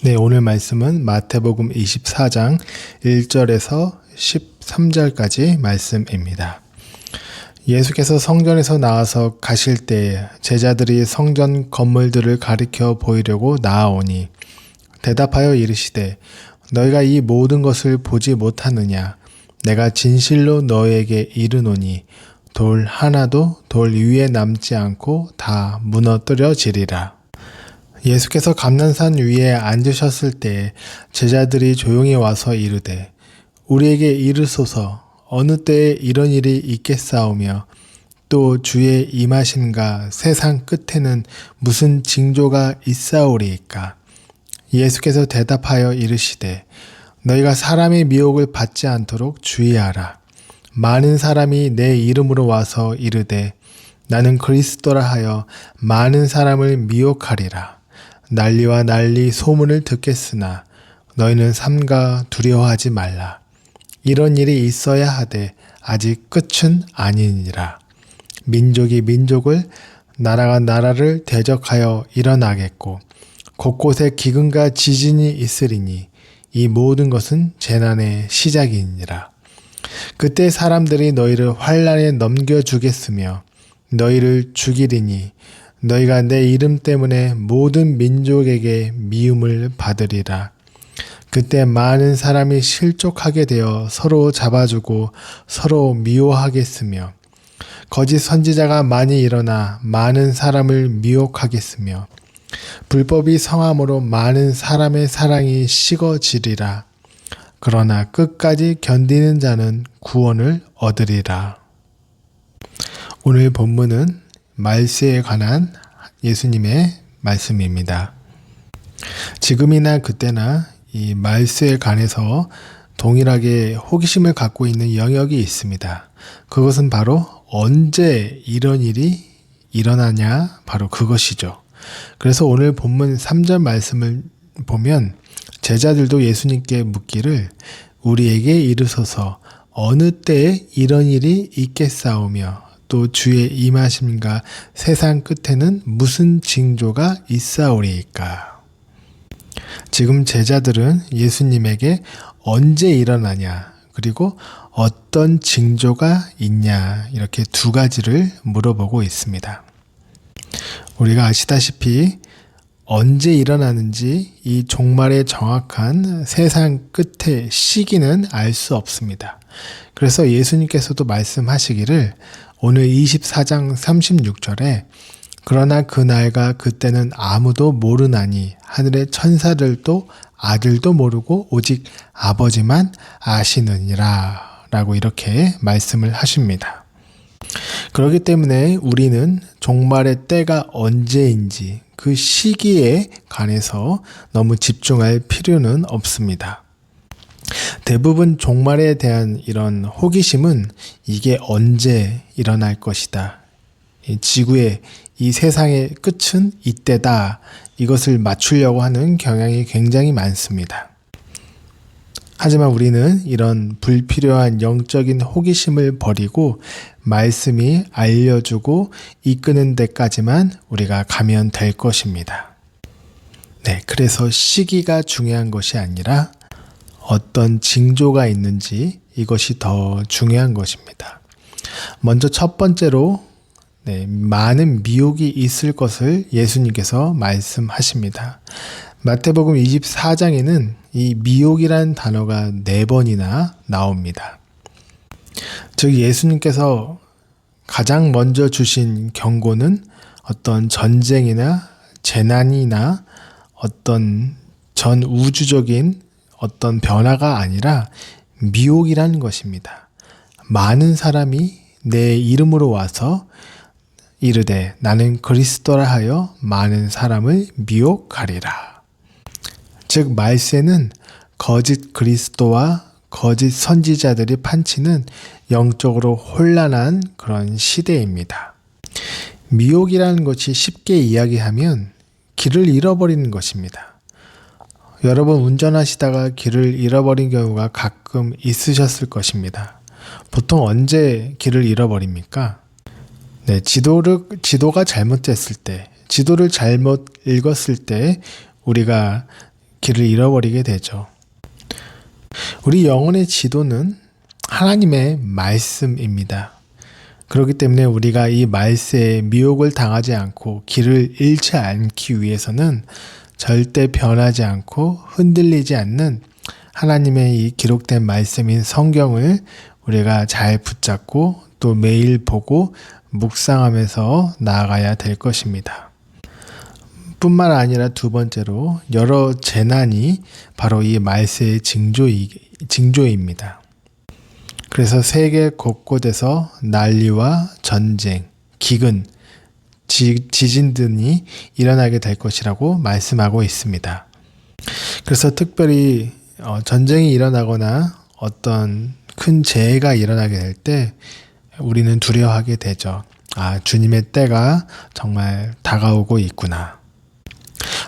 네, 오늘 말씀은 마태복음 24장 1절에서 13절까지 말씀입니다. 예수께서 성전에서 나와서 가실 때 제자들이 성전 건물들을 가리켜 보이려고 나아오니 대답하여 이르시되 너희가 이 모든 것을 보지 못하느냐? 내가 진실로 너희에게 이르노니 돌 하나도 돌 위에 남지 않고 다 무너뜨려지리라. 예수께서 감난산 위에 앉으셨을 때 제자들이 조용히 와서 이르되 우리에게 이르소서 어느 때에 이런 일이 있겠사오며 또 주의 임하심과 세상 끝에는 무슨 징조가 있사오리이까. 예수께서 대답하여 이르시되 너희가 사람의 미혹을 받지 않도록 주의하라. 많은 사람이 내 이름으로 와서 이르되 나는 그리스도라 하여 많은 사람을 미혹하리라. 난리와 난리 소문을 듣겠으나 너희는 삼가 두려워하지 말라. 이런 일이 있어야 하되 아직 끝은 아니니라. 민족이 민족을 나라가 나라를 대적하여 일어나겠고 곳곳에 기근과 지진이 있으리니 이 모든 것은 재난의 시작이니라. 그때 사람들이 너희를 환난에 넘겨주겠으며 너희를 죽이리니 너희가 내 이름 때문에 모든 민족에게 미움을 받으리라. 그때 많은 사람이 실족하게 되어 서로 잡아주고 서로 미워하겠으며 거짓 선지자가 많이 일어나 많은 사람을 미혹하겠으며 불법이 성함으로 많은 사람의 사랑이 식어지리라. 그러나 끝까지 견디는 자는 구원을 얻으리라. 오늘 본문은 말세에 관한 예수님의 말씀입니다. 지금이나 그때나 이 말세에 관해서 동일하게 호기심을 갖고 있는 영역이 있습니다. 그것은 바로 언제 이런 일이 일어나냐, 바로 그것이죠. 그래서 오늘 본문 3절 말씀을 보면 제자들도 예수님께 묻기를 우리에게 이르소서 어느 때에 이런 일이 있겠사오며 또 주의 임하심과 세상 끝에는 무슨 징조가 있사오리이까. 지금 제자들은 예수님에게 언제 일어나냐 그리고 어떤 징조가 있냐 이렇게 두 가지를 물어보고 있습니다. 우리가 아시다시피 언제 일어나는지 이 종말의 정확한 세상 끝의 시기는 알 수 없습니다. 그래서 예수님께서도 말씀하시기를 오늘 24장 36절에 그러나 그날과 그때는 아무도 모르나니 하늘의 천사들도 아들도 모르고 오직 아버지만 아시느니라 라고 이렇게 말씀을 하십니다. 그렇기 때문에 우리는 종말의 때가 언제인지 그 시기에 관해서 너무 집중할 필요는 없습니다. 대부분 종말에 대한 이런 호기심은 이게 언제 일어날 것이다. 이 지구의 이 세상의 끝은 이때다. 이것을 맞추려고 하는 경향이 굉장히 많습니다. 하지만 우리는 이런 불필요한 영적인 호기심을 버리고 말씀이 알려주고 이끄는 데까지만 우리가 가면 될 것입니다. 네, 그래서 시기가 중요한 것이 아니라 어떤 징조가 있는지 이것이 더 중요한 것입니다. 먼저 첫 번째로 많은 미혹이 있을 것을 예수님께서 말씀하십니다. 마태복음 24장에는 이 미혹이라는 단어가 4번이나 나옵니다. 즉 예수님께서 가장 먼저 주신 경고는 어떤 전쟁이나 재난이나 어떤 전 우주적인 어떤 변화가 아니라 미혹이라는 것입니다. 많은 사람이 내 이름으로 와서 이르되 나는 그리스도라 하여 많은 사람을 미혹하리라. 즉 말세는 거짓 그리스도와 거짓 선지자들이 판치는 영적으로 혼란한 그런 시대입니다. 미혹이라는 것이 쉽게 이야기하면 길을 잃어버리는 것입니다. 여러분 운전하시다가 길을 잃어버린 경우가 가끔 있으셨을 것입니다. 보통 언제 길을 잃어버립니까? 네, 지도가 잘못됐을 때, 지도를 잘못 읽었을 때 우리가 길을 잃어버리게 되죠. 우리 영혼의 지도는 하나님의 말씀입니다. 그렇기 때문에 우리가 이 말세에 미혹을 당하지 않고 길을 잃지 않기 위해서는 절대 변하지 않고 흔들리지 않는 하나님의 이 기록된 말씀인 성경을 우리가 잘 붙잡고 또 매일 보고 묵상하면서 나아가야 될 것입니다. 뿐만 아니라 두 번째로 여러 재난이 바로 이 말세의 징조입니다. 그래서 세계 곳곳에서 난리와 전쟁, 기근, 지진 등이 일어나게 될 것이라고 말씀하고 있습니다. 그래서 특별히 전쟁이 일어나거나 어떤 큰 재해가 일어나게 될 때 우리는 두려워하게 되죠. 주님의 때가 정말 다가오고 있구나.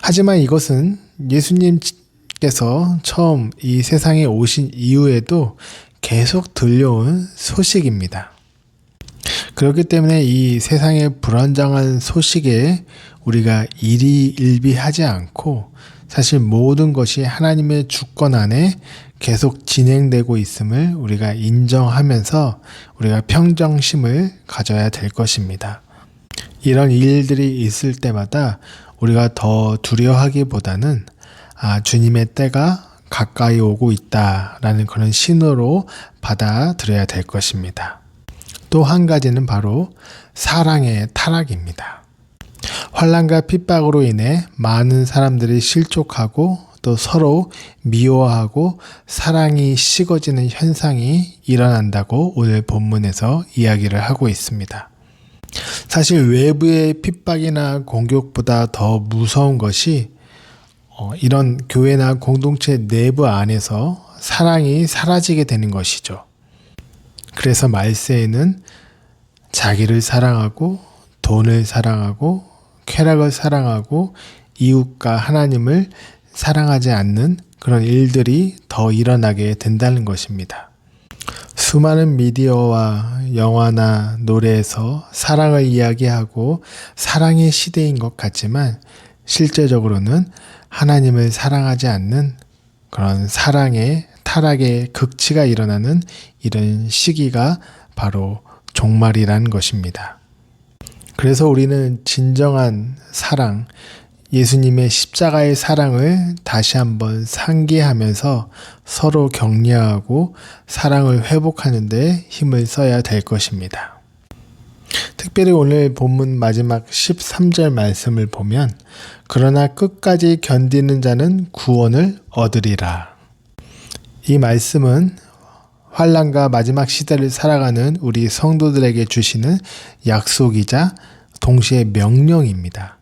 하지만 이것은 예수님께서 처음 이 세상에 오신 이후에도 계속 들려온 소식입니다. 그렇기 때문에 이 세상의 불안정한 소식에 우리가 일희일비하지 않고 사실 모든 것이 하나님의 주권 안에 계속 진행되고 있음을 우리가 인정하면서 우리가 평정심을 가져야 될 것입니다. 이런 일들이 있을 때마다 우리가 더 두려워하기보다는 주님의 때가 가까이 오고 있다라는 그런 신호로 받아들여야 될 것입니다. 또 한 가지는 바로 사랑의 타락입니다. 환난과 핍박으로 인해 많은 사람들이 실족하고 또 서로 미워하고 사랑이 식어지는 현상이 일어난다고 오늘 본문에서 이야기를 하고 있습니다. 사실 외부의 핍박이나 공격보다 더 무서운 것이 이런 교회나 공동체 내부 안에서 사랑이 사라지게 되는 것이죠. 그래서 말세에는 자기를 사랑하고 돈을 사랑하고 쾌락을 사랑하고 이웃과 하나님을 사랑하지 않는 그런 일들이 더 일어나게 된다는 것입니다. 수많은 미디어와 영화나 노래에서 사랑을 이야기하고 사랑의 시대인 것 같지만 실제적으로는 하나님을 사랑하지 않는 그런 사랑의 타락의 극치가 일어나는 이런 시기가 바로 종말이라는 것입니다. 그래서 우리는 진정한 사랑, 예수님의 십자가의 사랑을 다시 한번 상기하면서 서로 격려하고 사랑을 회복하는 데 힘을 써야 될 것입니다. 특별히 오늘 본문 마지막 13절 말씀을 보면 그러나 끝까지 견디는 자는 구원을 얻으리라. 이 말씀은 환난과 마지막 시대를 살아가는 우리 성도들에게 주시는 약속이자 동시에 명령입니다.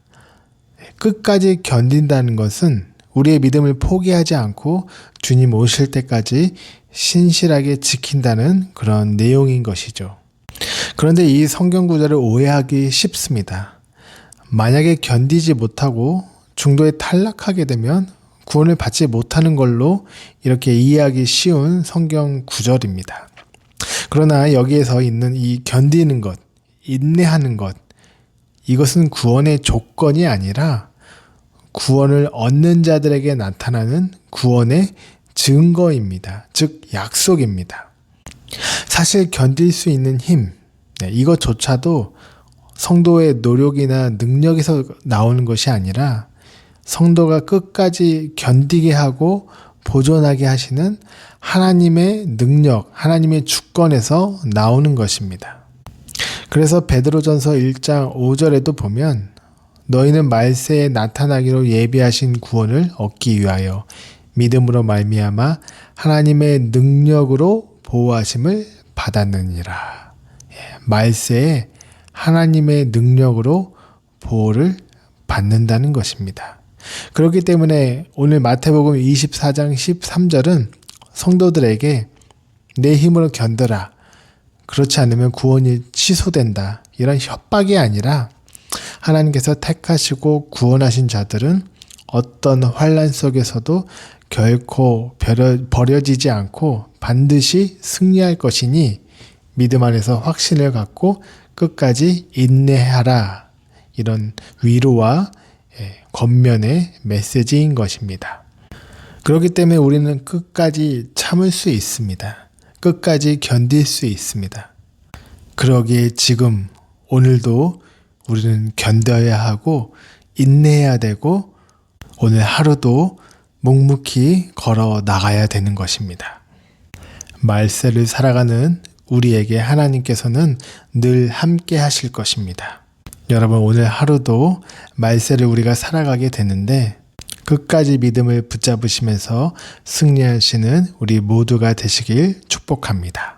끝까지 견딘다는 것은 우리의 믿음을 포기하지 않고 주님 오실 때까지 신실하게 지킨다는 그런 내용인 것이죠. 그런데 이 성경 구절을 오해하기 쉽습니다. 만약에 견디지 못하고 중도에 탈락하게 되면 구원을 받지 못하는 걸로 이렇게 이해하기 쉬운 성경 구절입니다. 그러나 여기에서 있는 이 견디는 것, 인내하는 것, 이것은 구원의 조건이 아니라 구원을 얻는 자들에게 나타나는 구원의 증거입니다. 즉 약속입니다. 사실 견딜 수 있는 힘, 이것조차도 성도의 노력이나 능력에서 나오는 것이 아니라 성도가 끝까지 견디게 하고 보존하게 하시는 하나님의 능력, 하나님의 주권에서 나오는 것입니다. 그래서 베드로전서 1장 5절에도 보면 너희는 말세에 나타나기로 예비하신 구원을 얻기 위하여 믿음으로 말미암아 하나님의 능력으로 보호하심을 받았느니라. 말세에 하나님의 능력으로 보호를 받는다는 것입니다. 그렇기 때문에 오늘 마태복음 24장 13절은 성도들에게 내 힘으로 견뎌라. 그렇지 않으면 구원이 취소된다. 이런 협박이 아니라 하나님께서 택하시고 구원하신 자들은 어떤 환난 속에서도 결코 버려지지 않고 반드시 승리할 것이니 믿음 안에서 확신을 갖고 끝까지 인내하라. 이런 위로와 겉면의 메시지인 것입니다. 그렇기 때문에 우리는 끝까지 참을 수 있습니다. 끝까지 견딜 수 있습니다. 그러기에 지금 오늘도 우리는 견뎌야 하고 인내해야 되고 오늘 하루도 묵묵히 걸어 나가야 되는 것입니다. 말세를 살아가는 우리에게 하나님께서는 늘 함께 하실 것입니다. 여러분, 오늘 하루도 말세를 우리가 살아가게 되는데 끝까지 믿음을 붙잡으시면서 승리하시는 우리 모두가 되시길 축복합니다.